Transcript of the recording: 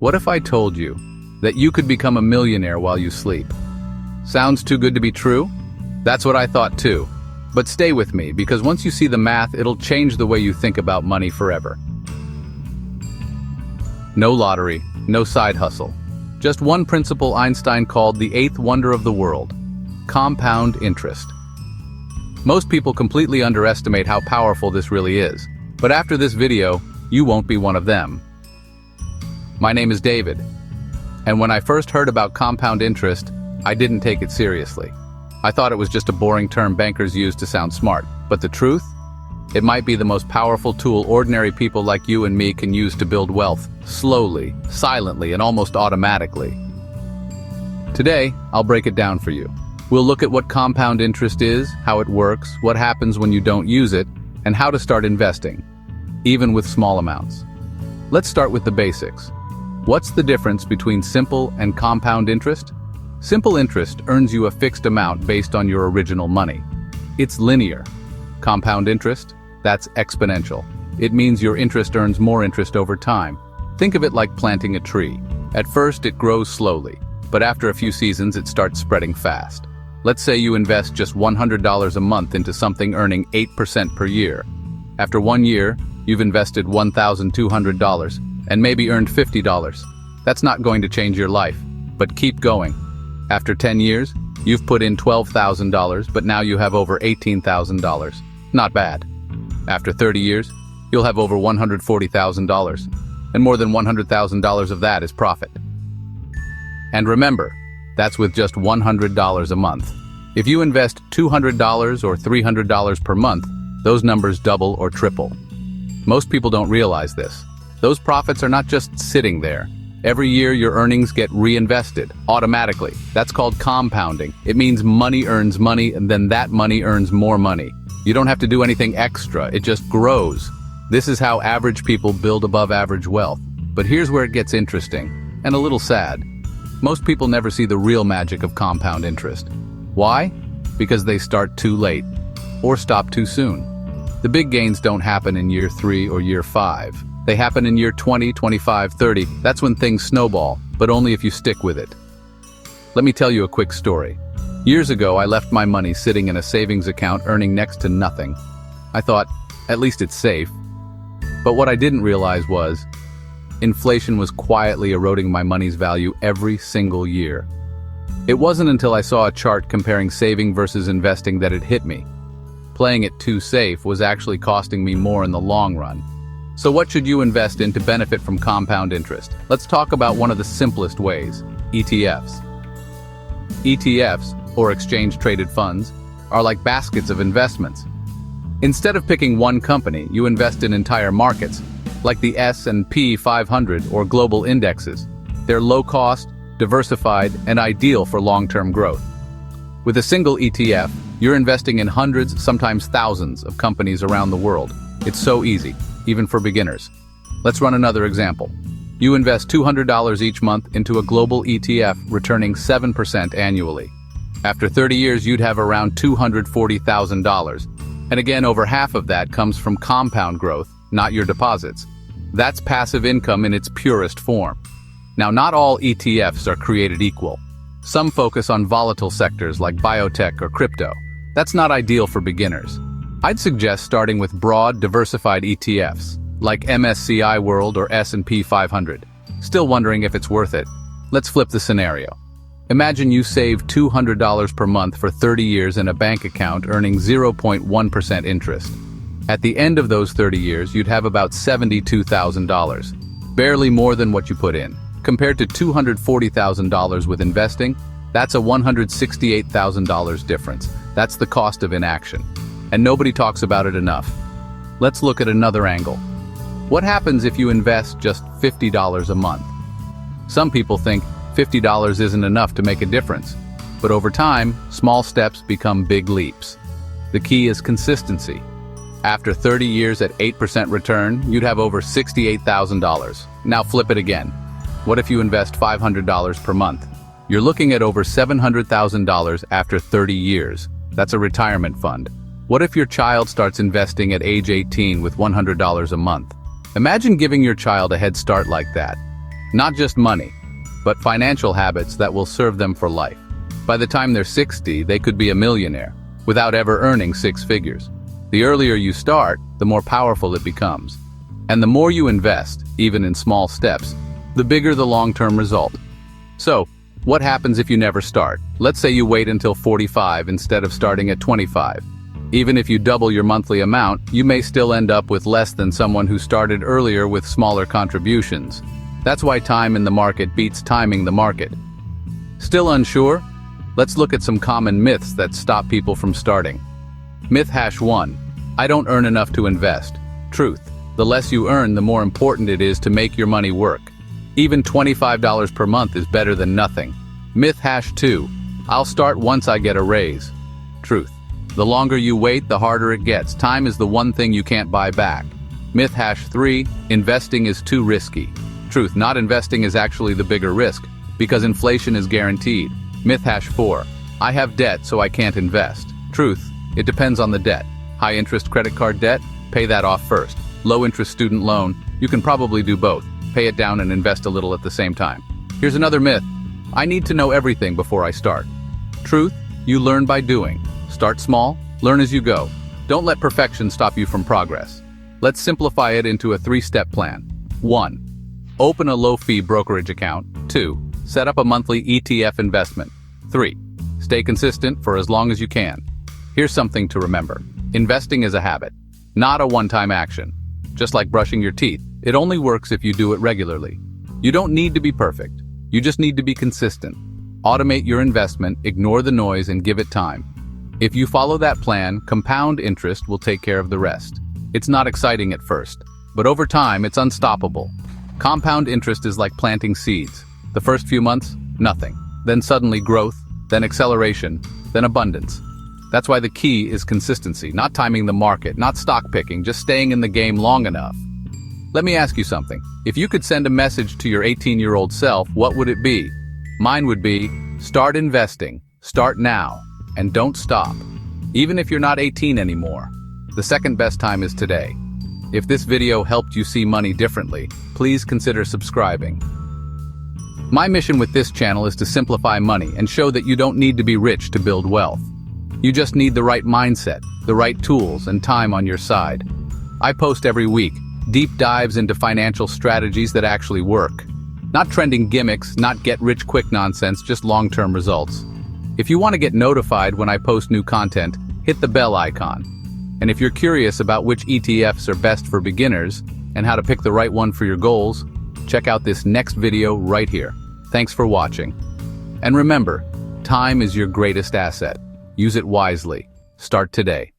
What if I told you that you could become a millionaire while you sleep? Sounds too good to be true? That's what I thought too. But stay with me, because once you see the math, it'll change the way you think about money forever. No lottery, no side hustle. Just one principle Einstein called the eighth wonder of the world: compound interest. Most people completely underestimate how powerful this really is. But after this video, you won't be one of them. My name is David, and when I first heard about compound interest, I didn't take it seriously. I thought it was just a boring term bankers use to sound smart. But the truth? It might be the most powerful tool ordinary people like you and me can use to build wealth, slowly, silently, and almost automatically. Today, I'll break it down for you. We'll look at what compound interest is, how it works, what happens when you don't use it, and how to start investing, even with small amounts. Let's start with the basics. What's the difference between simple and compound interest? Simple interest earns you a fixed amount based on your original money. It's linear. Compound interest? That's exponential. It means your interest earns more interest over time. Think of it like planting a tree. At first, it grows slowly, but after a few seasons, it starts spreading fast. Let's say you invest just $100 a month into something earning 8% per year. After 1 year, you've invested $1,200 and maybe earned $50. That's not going to change your life, but keep going. After 10 years, you've put in $12,000, but now you have over $18,000. Not bad. After 30 years, you'll have over $140,000, and more than $100,000 of that is profit. And remember, that's with just $100 a month. If you invest $200 or $300 per month, those numbers double or triple. Most people don't realize this. Those profits are not just sitting there. Every year your earnings get reinvested, automatically. That's called compounding. It means money earns money, and then that money earns more money. You don't have to do anything extra, it just grows. This is how average people build above average wealth. But here's where it gets interesting, and a little sad. Most people never see the real magic of compound interest. Why? Because they start too late, or stop too soon. The big gains don't happen in year 3 or year 5. They happen in year 20, 25, 30. That's when things snowball, but only if you stick with it. Let me tell you a quick story. Years ago, I left my money sitting in a savings account earning next to nothing. I thought, at least it's safe. But what I didn't realize was, inflation was quietly eroding my money's value every single year. It wasn't until I saw a chart comparing saving versus investing that it hit me. Playing it too safe was actually costing me more in the long run. So what should you invest in to benefit from compound interest? Let's talk about one of the simplest ways: ETFs. ETFs, or exchange-traded funds, are like baskets of investments. Instead of picking one company, you invest in entire markets, like the S&P 500 or global indexes. They're low-cost, diversified, and ideal for long-term growth. With a single ETF, you're investing in hundreds, sometimes thousands, of companies around the world. It's so easy, even for beginners. Let's run another example. You invest $200 each month into a global ETF, returning 7% annually. After 30 years, you'd have around $240,000. And again, over half of that comes from compound growth, not your deposits. That's passive income in its purest form. Now, not all ETFs are created equal. Some focus on volatile sectors like biotech or crypto. That's not ideal for beginners. I'd suggest starting with broad, diversified ETFs, like MSCI World or S&P 500. Still wondering if it's worth it? Let's flip the scenario. Imagine you save $200 per month for 30 years in a bank account earning 0.1% interest. At the end of those 30 years, you'd have about $72,000, barely more than what you put in. Compared to $240,000 with investing, that's a $168,000 difference. That's the cost of inaction. And nobody talks about it enough. Let's look at another angle. What happens if you invest just $50 a month? Some people think $50 isn't enough to make a difference, but over time, small steps become big leaps. The key is consistency. After 30 years at 8% return, you'd have over $68,000. Now flip it again. What if you invest $500 per month? You're looking at over $700,000 after 30 years. That's a retirement fund. What if your child starts investing at age 18 with $100 a month? Imagine giving your child a head start like that. Not just money, but financial habits that will serve them for life. By the time they're 60, they could be a millionaire, without ever earning six figures. The earlier you start, the more powerful it becomes. And the more you invest, even in small steps, the bigger the long-term result. So, what happens if you never start? Let's say you wait until 45 instead of starting at 25. Even if you double your monthly amount, you may still end up with less than someone who started earlier with smaller contributions. That's why time in the market beats timing the market. Still unsure? Let's look at some common myths that stop people from starting. Myth #1. I don't earn enough to invest. Truth. The less you earn, the more important it is to make your money work. Even $25 per month is better than nothing. Myth #2. I'll start once I get a raise. Truth. The longer you wait, the harder it gets. Time is the one thing you can't buy back. Myth #3. Investing is too risky. Truth. Not investing is actually the bigger risk, because inflation is guaranteed. Myth #4. I have debt, so I can't invest. Truth. It depends on the debt. High-interest credit card debt? Pay that off first. Low-interest student loan? You can probably do both. Pay it down and invest a little at the same time. Here's another myth. I need to know everything before I start. Truth. You learn by doing. Start small, learn as you go. Don't let perfection stop you from progress. Let's simplify it into a 3-step plan. 1. Open a low-fee brokerage account. 2. Set up a monthly ETF investment. 3. Stay consistent for as long as you can. Here's something to remember. Investing is a habit, not a one-time action. Just like brushing your teeth, it only works if you do it regularly. You don't need to be perfect. You just need to be consistent. Automate your investment, ignore the noise, and give it time. If you follow that plan, compound interest will take care of the rest. It's not exciting at first, but over time, it's unstoppable. Compound interest is like planting seeds. The first few months, nothing. Then suddenly growth, then acceleration, then abundance. That's why the key is consistency, not timing the market, not stock picking, just staying in the game long enough. Let me ask you something. If you could send a message to your 18-year-old self, what would it be? Mine would be, start investing, start now, and don't stop. Even if you're not 18 anymore, the second best time is today. If this video helped you see money differently, please consider subscribing. My mission with this channel is to simplify money and show that you don't need to be rich to build wealth. You just need the right mindset, the right tools, and time on your side. I post every week, deep dives into financial strategies that actually work. Not trending gimmicks, not get-rich-quick nonsense, just long-term results. If you want to get notified when I post new content, hit the bell icon. And if you're curious about which ETFs are best for beginners and how to pick the right one for your goals, check out this next video right here. Thanks for watching. And remember, time is your greatest asset. Use it wisely. Start today.